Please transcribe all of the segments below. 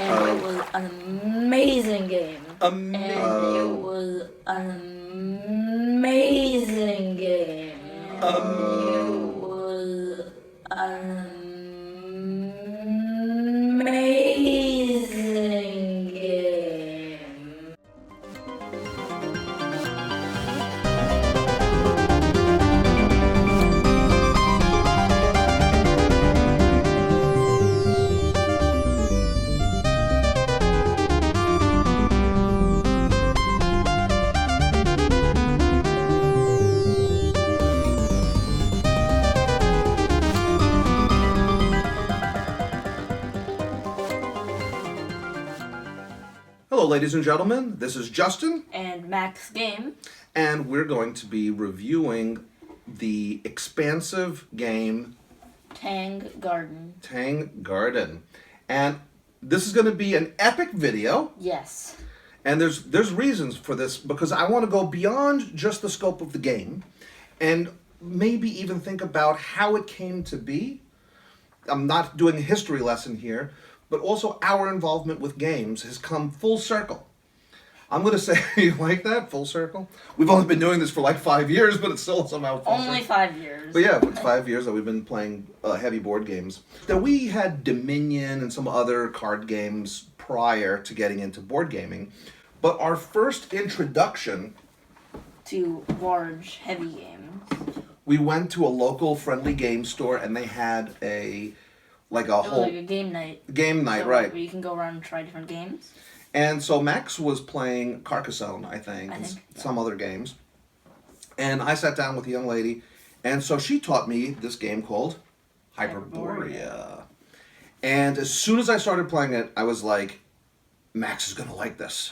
And it was an amazing game. And it was an amazing game. It was an amazing game. Hello, ladies and gentlemen. This is Justin. And Max Game. And we're going to be reviewing the expansive game Tang Garden. Tang Garden. And this is going to be an epic video. Yes. And there's reasons for this, because I want to go beyond just the scope of the game and maybe even think about how it came to be. I'm not doing a history lesson here, but also our involvement with games has come full circle. I'm going to say, you like that? Full circle? We've only been doing this for like 5 years, but it's still somehow full Only circle. 5 years. But yeah, it's 5 years that we've been playing heavy board games. Now, we had Dominion and some other card games prior to getting into board gaming, but our first introduction to large, heavy games. We went to a local friendly game store and they had It was like a game night. Game night, so right. Where you can go around and try different games. And so Max was playing Carcassonne, I think, and some other games. And I sat down with a young lady, and so she taught me this game called Hyperborea. And as soon as I started playing it, I was like, Max is going to like this.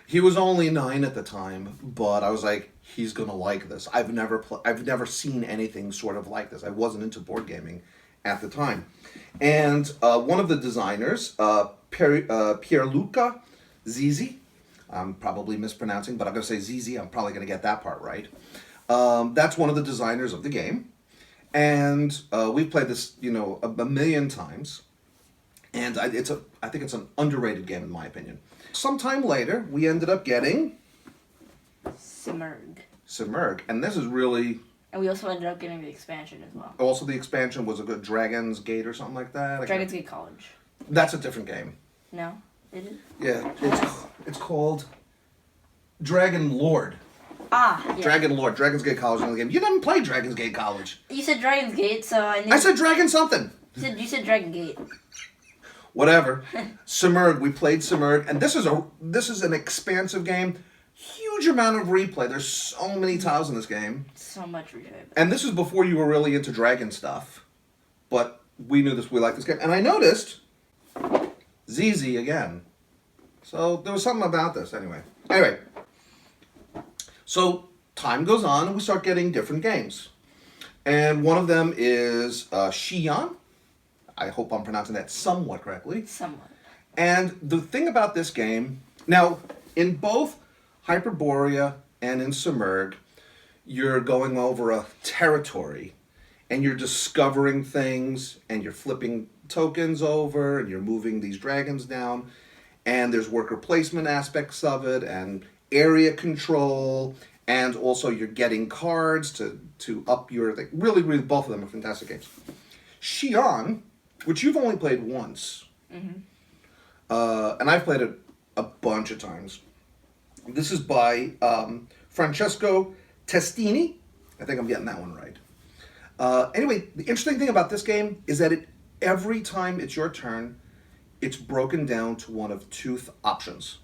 He was only 9 at the time, but I was like, he's going to like this. I've never seen anything sort of like this. I wasn't into board gaming at the time. And one of the designers, Pierluca Zizi, I'm probably mispronouncing, but I'm going to say Zizi. I'm probably going to get that part right. That's one of the designers of the game. And we've played this, a million times. And I think it's an underrated game in my opinion. Sometime later, we ended up getting Simurg. And this is really... And we also ended up getting the expansion as well. Also, the expansion was a good Dragon's Gate or something like that. Dragon's Gate College. That's a different game. No? It is? Yeah, it's called Dragon Lord. Ah, yeah. Dragon Lord. Dragon's Gate College in the game. You didn't play Dragon's Gate College. You said Dragon's Gate, so I knew... I said Dragon something. You said Dragon Gate. Whatever. Simurg. We played Simurg, and this is an expansive game. Huge amount of replay. There's so many tiles in this game. So much replay. And this is before you were really into dragon stuff. But we knew we liked this game. And I noticed ZZ again. So there was something about this anyway. Anyway. So time goes on and we start getting different games. And one of them is Xi'an. I hope I'm pronouncing that somewhat correctly. Somewhat. And the thing about this game, now in both Hyperborea and in Simurg, you're going over a territory and you're discovering things and you're flipping tokens over and you're moving these dragons down, and there's worker placement aspects of it and area control, and also you're getting cards to up your thing. Really, both of them are fantastic games. Xi'an, which you've only played once, and I've played it a bunch of times. This is by Francesco Testini. I think I'm getting that one right. Anyway, the interesting thing about this game is that every time it's your turn, it's broken down to one of two options.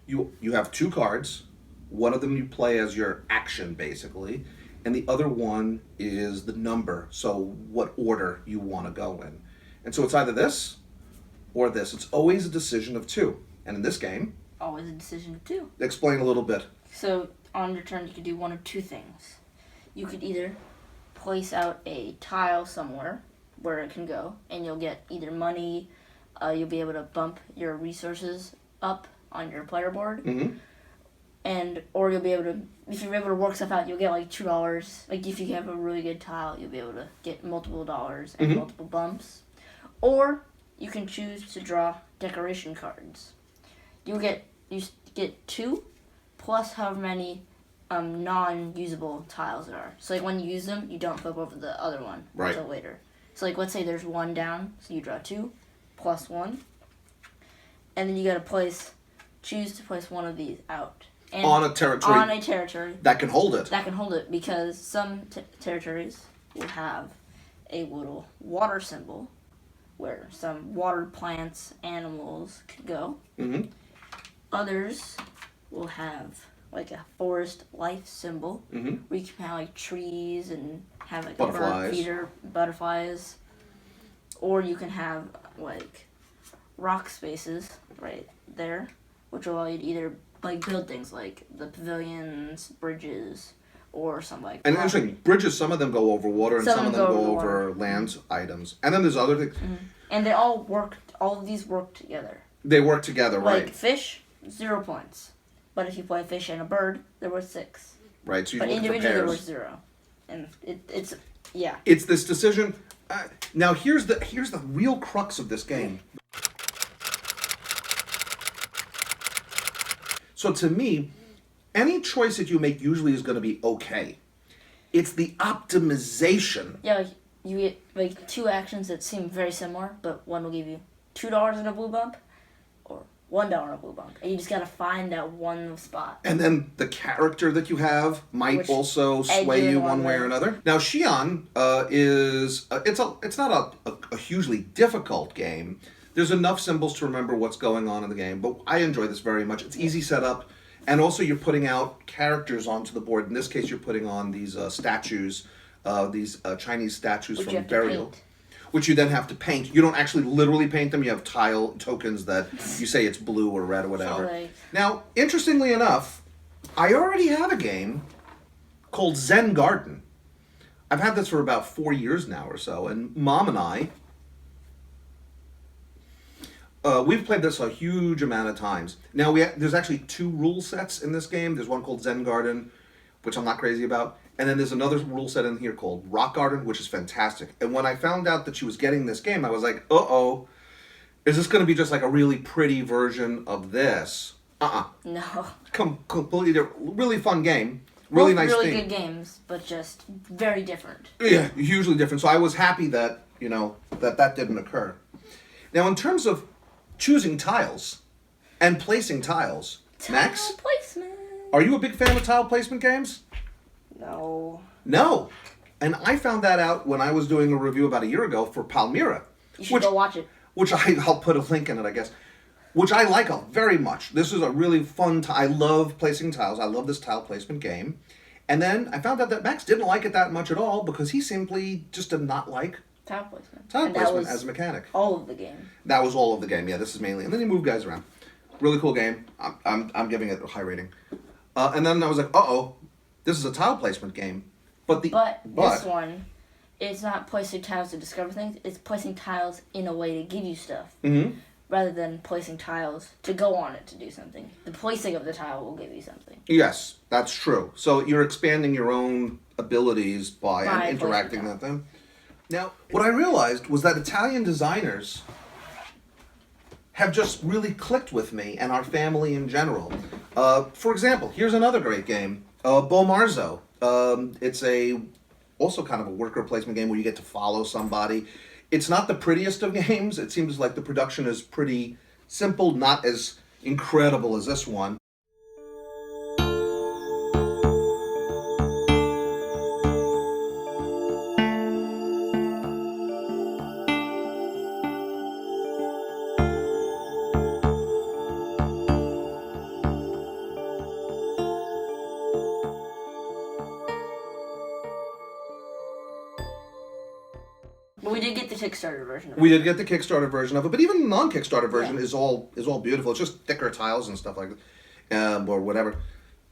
You have 2 cards. One of them you play as your action, basically, and the other one is the number, so what order you want to go in. And so it's either this or this. It's always a decision of 2. And in this game... Always a decision of 2. Explain a little bit. So, on your turn, you could do one of 2 things. You could either place out a tile somewhere where it can go, and you'll get either money, you'll be able to bump your resources up on your player board, or you'll be able to, if you're able to work stuff out, you'll get like $2. Like if you have a really good tile, you'll be able to get multiple dollars and multiple bumps. Or you can choose to draw decoration cards. You get 2 plus however many non-usable tiles there are. So like when you use them, you don't flip over the other one until later. So like let's say there's 1 down, so you draw 2 plus 1, and then you gotta choose to place one of these out. And on a territory that can hold it. That can hold it, because some territories will have a little water symbol where some water plants, animals could go. Mm-hmm. Others will have like a forest life symbol, where you can have like trees and have like a bird feeder, butterflies. Or you can have like rock spaces right there, which will allow you to either like build things like the pavilions, bridges, or something like that. And interesting, bridges, some of them go over water and some of them go over land items. And then there's other things. And they all of these work together. They work together, right. Like fish, 0 points. But if you play fish and a bird, they're worth 6. Right, so you but look individually for they're pairs. worth 0. And it's, yeah. It's this decision. Now here's the real crux of this game. So to me, any choice that you make usually is going to be okay. It's the optimization. Yeah, like you get like 2 actions that seem very similar, but one will give you $2 in a blue bump, or $1 in a blue bump, and you just gotta find that one spot. And then the character that you have might also sway you one way or another. Now Xi'an it's not a hugely difficult game. There's enough symbols to remember what's going on in the game, but I enjoy this very much. It's easy setup, and also you're putting out characters onto the board. In this case, you're putting on these statues, these Chinese statues from burial, which you then have to paint. You don't actually literally paint them. You have tile tokens that you say it's blue or red or whatever. Now, interestingly enough, I already have a game called Tang Garden. I've had this for about 4 years now or so, and Mom and I, we've played this a huge amount of times. Now, there's actually 2 rule sets in this game. There's one called Tang Garden, which I'm not crazy about. And then there's another rule set in here called Rock Garden, which is fantastic. And when I found out that she was getting this game, I was like, uh-oh, is this going to be just like a really pretty version of this? No. Completely different. Really fun game. Really nice really theme. Good games, but just very different. Yeah, hugely different. So I was happy that, that didn't occur. Now, in terms of choosing tiles and placing tiles, Max? Tile placement. Are you a big fan of tile placement games? No. And I found that out when I was doing a review about a year ago for Palmyra. You should go watch it. Which I'll put a link in it, I guess. Which I like very much. This is a really fun I love placing tiles. I love this tile placement game. And then I found out that Max didn't like it that much at all because he simply just did not like tile placement. Tile placement as a mechanic. All of the game. That was all of the game. Yeah, this is mainly. And then you move guys around. Really cool game. I'm giving it a high rating. And then I was like, uh-oh, this is a tile placement game. But this one, it's not placing tiles to discover things. It's placing tiles in a way to give you stuff. Mm-hmm. Rather than placing tiles to go on it to do something. The placing of the tile will give you something. Yes, that's true. So you're expanding your own abilities by interacting with them. Now, what I realized was that Italian designers have just really clicked with me and our family in general. For example, here's another great game, Bomarzo. It's also kind of a worker placement game where you get to follow somebody. It's not the prettiest of games. It seems like the production is pretty simple, not as incredible as this one. We did get the Kickstarter version of it. We did get the Kickstarter version of it, but even the non-Kickstarter version is all beautiful. It's just thicker tiles and stuff like that, or whatever.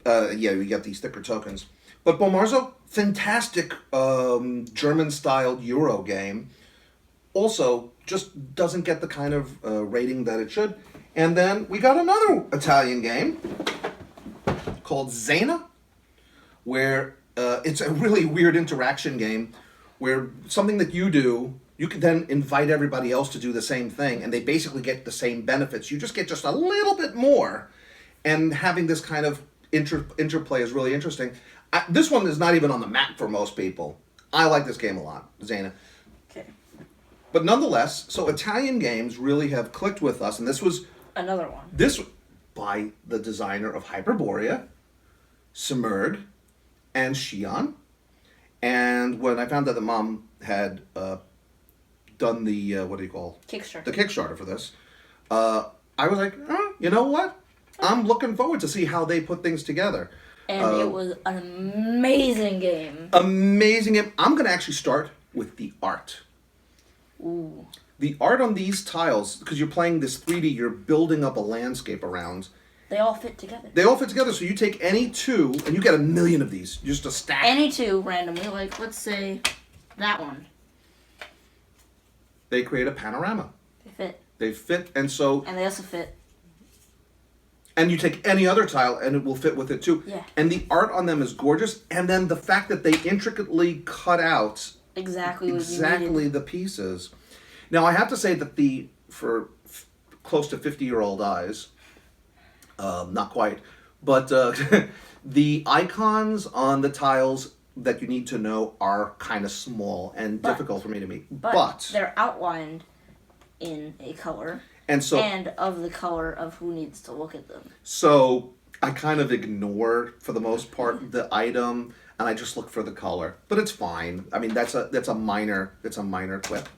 You get these thicker tokens. But Bomarzo, fantastic German-styled Euro game. Also, just doesn't get the kind of rating that it should. And then we got another Italian game called Xena, where it's a really weird interaction game where something that you do You could then invite everybody else to do the same thing, and they basically get the same benefits. You just get just a little bit more, and having this kind of interplay is really interesting. This one is not even on the map for most people. I like this game a lot, Zana. Okay. But nonetheless, so Italian games really have clicked with us, and this was Another one. this by the designer of Hyperborea, Simurgh, and Xi'an. And when I found out that Mom had done the what do you call Kickstarter. the Kickstarter for this, I was like, you know what? I'm looking forward to see how they put things together. And it was an amazing game. Amazing game. I'm going to actually start with the art. Ooh. The art on these tiles, because you're playing this 3D, you're building up a landscape around. They all fit together. They all fit together, so you take any two, and you get a million of these. Just a stack. Any two randomly, like let's say that one. They create a panorama. They fit. They fit, and so... And they also fit. And you take any other tile, and it will fit with it too. Yeah. And the art on them is gorgeous, and then the fact that they intricately cut out Exactly the pieces. Now, I have to say that for close to 50-year-old eyes, not quite, but the icons on the tiles that you need to know are kind of small and difficult for me to meet. But they're outlined in a color and of the color of who needs to look at them. So I kind of ignore, for the most part, the item, and I just look for the color. But it's fine. I mean, that's a minor quip.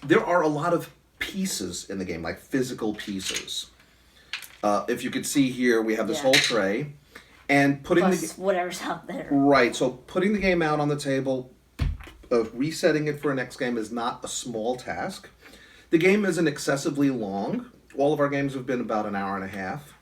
There are a lot of pieces in the game, like physical pieces. If you could see here, we have this whole tray, and putting Plus whatever's out there. Right. So putting the game out on the table, resetting it for a next game is not a small task. The game isn't excessively long. All of our games have been about an hour and a half,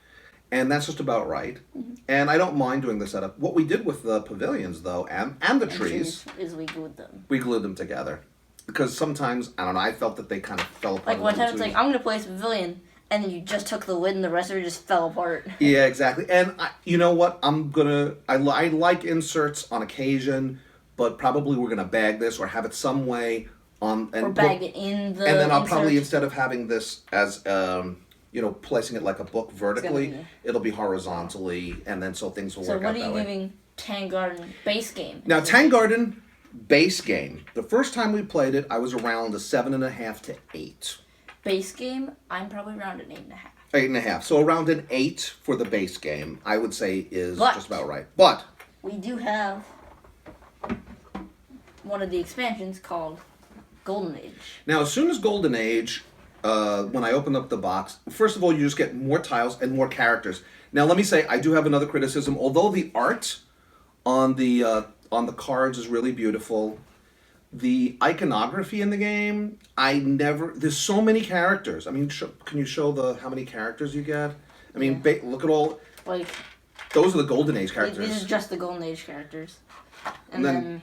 and that's just about right. Mm-hmm. And I don't mind doing the setup. What we did with the pavilions, though, and the trees, is we glued them. We glued them together. Because sometimes, I don't know, I felt that they kind of fell apart. Like one time it's like, I'm going to place a pavilion, and then you just took the lid and the rest of it just fell apart. Yeah, exactly. And you know what? I like inserts on occasion, but probably we're going to bag this or have it some way on... Or bag it in the And then I'll insert. probably, instead of having this as, placing it like a book vertically, it'll be horizontally, and then so things will work out that way. So what are you giving Tang Garden base game? Now, Tang Garden base game. The first time we played it, I was around a 7.5 to 8. Base game, I'm probably around an 8.5. 8.5. So around an 8 for the base game, I would say is just about right. But we do have one of the expansions called Golden Age. Now, as soon as Golden Age, when I opened up the box, first of all, you just get more tiles and more characters. Now, let me say, I do have another criticism. Although the art on the cards is really beautiful, the iconography in the game, there's so many characters. I mean, can you show how many characters you get? I mean, look at all, like, those are the Golden Age characters. These are just the Golden Age characters. And then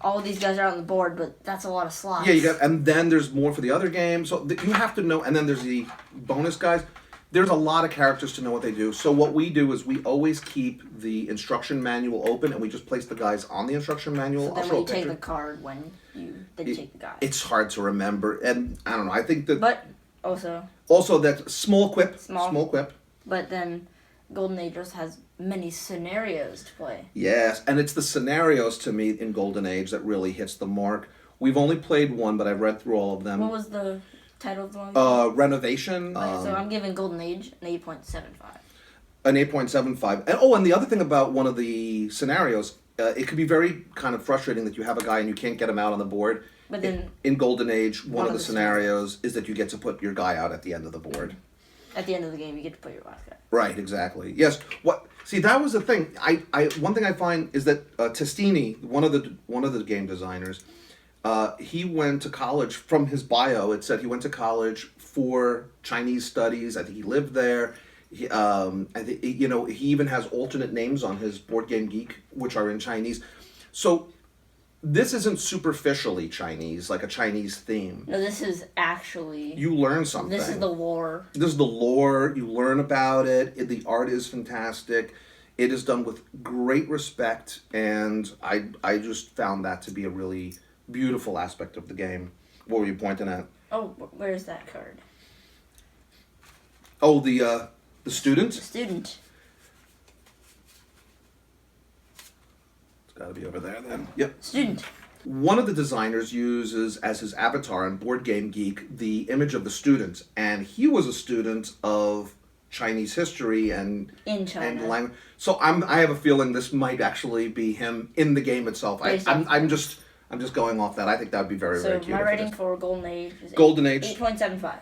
all of these guys are on the board, but that's a lot of slots. Yeah, and then there's more for the other games. So you have to know, and then there's the bonus guys. There's a lot of characters to know what they do. So what we do is we always keep the instruction manual open, and we just place the guys on the instruction manual. So then when you take the card, you take the guy. It's hard to remember, and I don't know. I think that. But also that small quip. But then Golden Age also has many scenarios to play. Yes, and it's the scenarios to me in Golden Age that really hits the mark. We've only played one, but I've read through all of them. What was the title of the one? Renovation. Okay, so I'm giving Golden Age an 8.75. An 8.75. And the other thing about one of the scenarios, it could be very kind of frustrating that you have a guy and you can't get him out on the board. But then in Golden Age, one of the scenarios is that you get to put your guy out at the end of the board. At the end of the game, you get to put your last guy. Right, exactly. Yes. See, that was the thing. One thing I find is that Testini, one of the game designers, he went to college. From his bio, it said he went to college for Chinese studies. I think he lived there. He even has alternate names on his Board Game Geek, which are in Chinese. So this isn't superficially Chinese, like a Chinese theme. No, this is actually... You learn something. This is the lore. This is the lore. You learn about it. The art is fantastic. It is done with great respect, and I just found that to be a really beautiful aspect of the game. What were you pointing at? Oh, where's that card? Oh, the student? The student. It's got to be over there then. Yep. Student. One of the designers uses as his avatar on Board Game Geek the image of the student, and he was a student of Chinese history and In China. and language. So I have a feeling this might actually be him in the game itself. I'm just going off that. I think that would be very So very cute. my rating for Golden Age is Golden Age 8.75.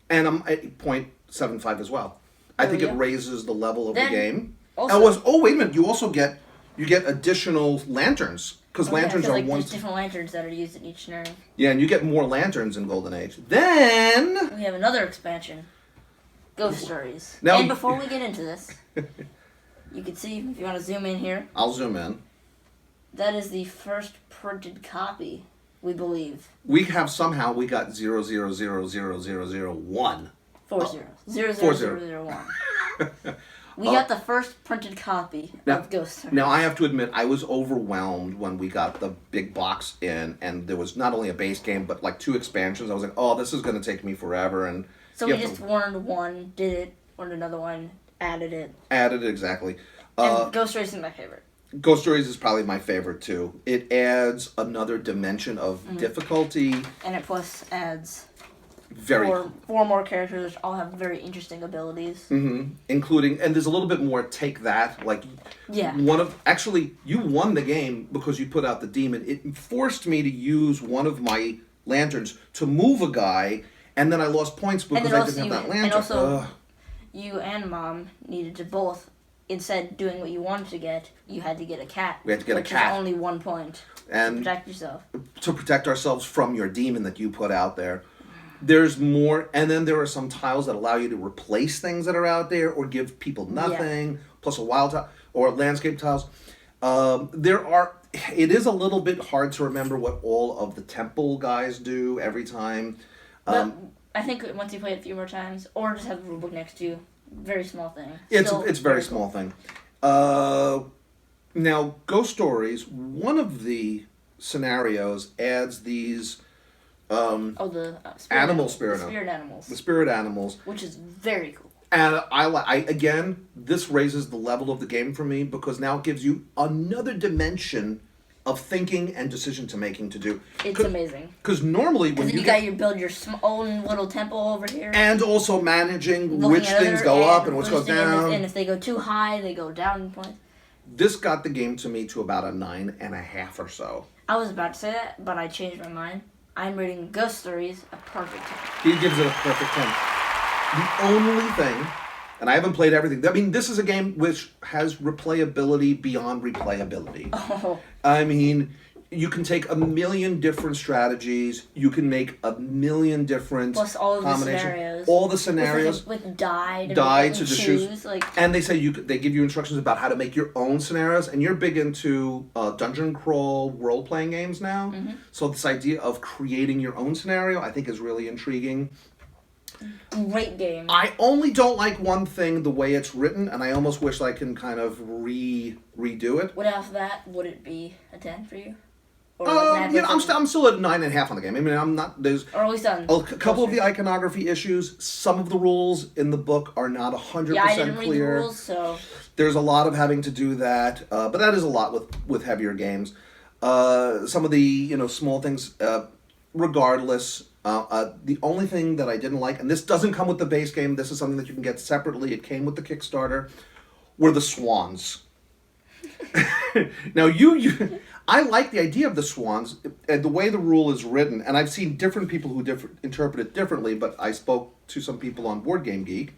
and I'm at 8.75 as well. I think we it go. raises the level of Then, the game. Also, Wait a minute! You also get additional lanterns because lanterns are like, one. there's different lanterns that are used in each scenario. Yeah, and you get more lanterns in Golden Age. Then We have another expansion, Ghost Stories. Now- And before we get into this, you can see, if you want to zoom in here, I'll zoom in. that is the first printed copy, we believe. We got 0000001. 4 zeros. 0, 0, 4 0, 0, 1. We got the first printed copy of Ghost Stories. Now I have to admit I was overwhelmed when we got the big box in, and there was not only a base game but like 2 expansions. I was like, oh, this is going to take me forever, and So you we have just to- warned one, did it, warned another one, added it. added it exactly. And Ghost Stories is my favorite. Ghost Stories is probably my favorite too. It adds another dimension of difficulty. And it plus adds Very four more characters which all have very interesting abilities. including, and there's a little bit more take that, like Yeah. you won the game because you put out the demon. It forced me to use one of my lanterns to move a guy, and then I lost points because I didn't have that lantern. And also, Ugh. you and Mom needed to both, instead of doing what you wanted to get, you had to get a cat. We had to get a which cat. is only 1 point And to protect yourself. to protect ourselves from your demon that you put out there. There's more, and then there are some tiles that allow you to replace things that are out there or give people nothing, plus a wild tile or landscape tiles. It is a little bit hard to remember what all of the temple guys do every time. But I think once you play it a few more times, or just have the rulebook next to you, very small thing. It's Still very cool. small thing. Now, Ghost Stories, one of the scenarios adds these Oh, the spirit animals. the spirit animals. Which is very cool. And again, this raises the level of the game for me because now it gives you another dimension of thinking and decision to making to do. It's amazing. Because normally when Because you you got your build your own little temple over here. and also managing looking which at things other- go and up and which goes boosting, and down. and if they go too high, they go down in points. This got the game to me to about a 9.5 or so. I was about to say that, but I changed my mind. I'm rating Ghost Stories a perfect 10. He gives it a perfect 10. The only thing, and I haven't played everything. I mean, this is a game which has replayability beyond replayability. Oh, I mean, you can take a million different strategies. You can make a million different plus all of the combinations. scenarios. All the scenarios. With die to Die make to it the choose. shoes. Like, And they say they give you instructions about how to make your own scenarios, and you're big into dungeon crawl role playing games now. So this idea of creating your own scenario, I think, is really intriguing. great game. I only don't like one thing, the way it's written, and I almost wish I can kind of redo it. Without that, would it be a 10 for you? Or like an average I'm still at 9.5 on the game. I mean, I'm not. There's Or at least on a couple of the iconography issues. Some of the rules in the book are not 100% Yeah, I didn't read the clear. rules, so There's a lot of having to do that, but that is a lot with heavier games. Some of the small things. Regardless, the only thing that I didn't like, and this doesn't come with the base game. This is something that you can get separately. It came with the Kickstarter. Were the swans. Now I like the idea of the swans and the way the rule is written, and I've seen different people who interpret it differently, but I spoke to some people on Board Game Geek.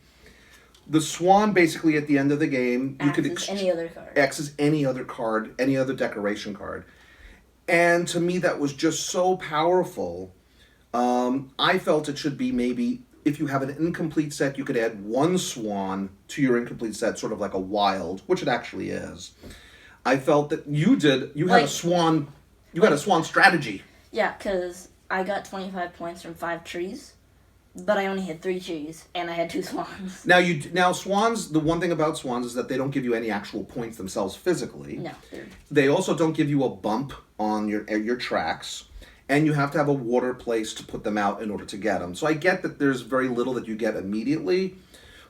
The swan basically at the end of the game, you could X is any other card. X is any other card, any other decoration card. And to me that was just so powerful. I felt it should be maybe if you have an incomplete set, you could add one swan to your incomplete set, sort of like a wild, which it actually is. I felt that you had a swan, had a swan strategy. Yeah, because I got 25 points from 5 trees. But I only had 3 cheese, and I had 2 swans. Now swans. The one thing about swans is that they don't give you any actual points themselves physically. No. They also don't give you a bump on your tracks, and you have to have a water place to put them out in order to get them. So I get that there's very little that you get immediately,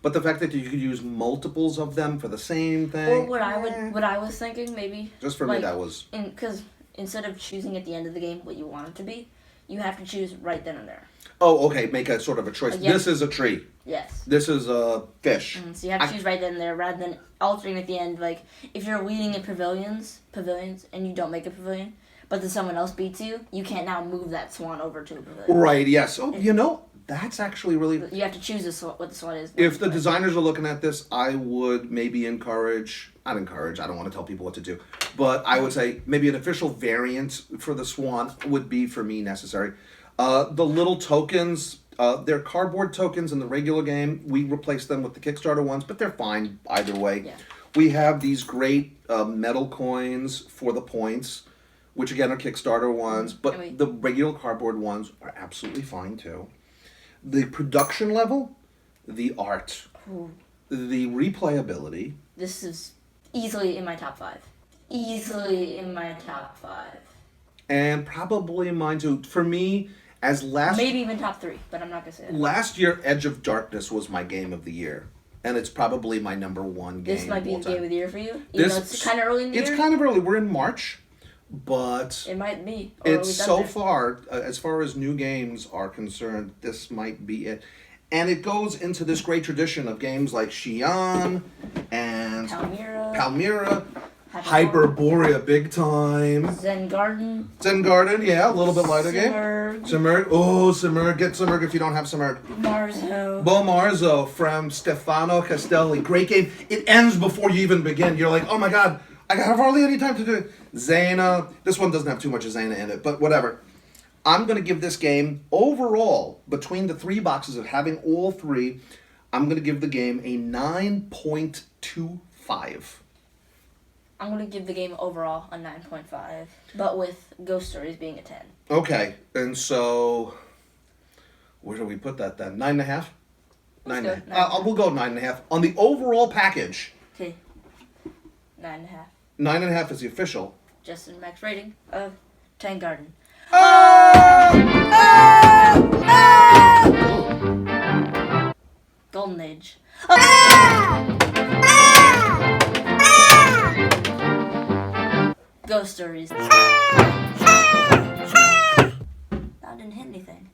but the fact that you could use multiples of them for the same thing. Or what I was thinking, maybe. Just for me, that was. Because instead of choosing at the end of the game what you want it to be, you have to choose right then and there. Oh, okay. Make a sort of a choice. Yes. This is a tree. Yes. This is a fish. So you have to choose right then and there rather than altering at the end. Like, if you're leading in pavilions, and you don't make a pavilion, but then someone else beats you, you can't now move that swan over to a pavilion. Right, yes. Oh, that's actually really... You have to choose what the swan is. If the designers are looking at this, I would maybe encourage... Not encourage, I don't want to tell people what to do. But I would say maybe an official variant for the swan would be, for me, necessary. The little tokens, they're cardboard tokens in the regular game. We replaced them with the Kickstarter ones, but they're fine either way. Yeah. We have these great metal coins for the points, which again are Kickstarter ones, but the regular cardboard ones are absolutely fine too. The production level, the art, the replayability. This is easily in my top 5. Easily in my top 5. And probably mine too. For me, maybe even top 3, but I'm not gonna say that. Last year, Edge of Darkness was my game of the year, and it's probably my number 1 game. This might be the game of the year for you. It's kind of early in the year. It's kind of early. We're in March, but it might be. It's so far, as far as new games are concerned, this might be it. And it goes into this great tradition of games like Xi'an and Palmyra. Hyperborea big time. Zen Garden, yeah, a little bit lighter game. Simurg. Oh, Simurg. Get Simurg if you don't have Simurg. Marzo from Stefano Castelli. Great game. It ends before you even begin. You're like, oh my god, I have hardly any time to do it. Xena. This one doesn't have too much of Xena in it, but whatever. I'm going to give this game, overall, between the 3 boxes of having all 3, I'm going to give the game a 9.25. I'm going to give the game overall a 9.5, but with Ghost Stories being a 10. Okay, and so where do we put that then? 9.5? 9.5. We'll go 9.5. On the overall package. Okay. 9.5. 9.5 is the official. Justin Max rating of Tang Garden. Golden Age. Ghost Stories. That didn't hit anything.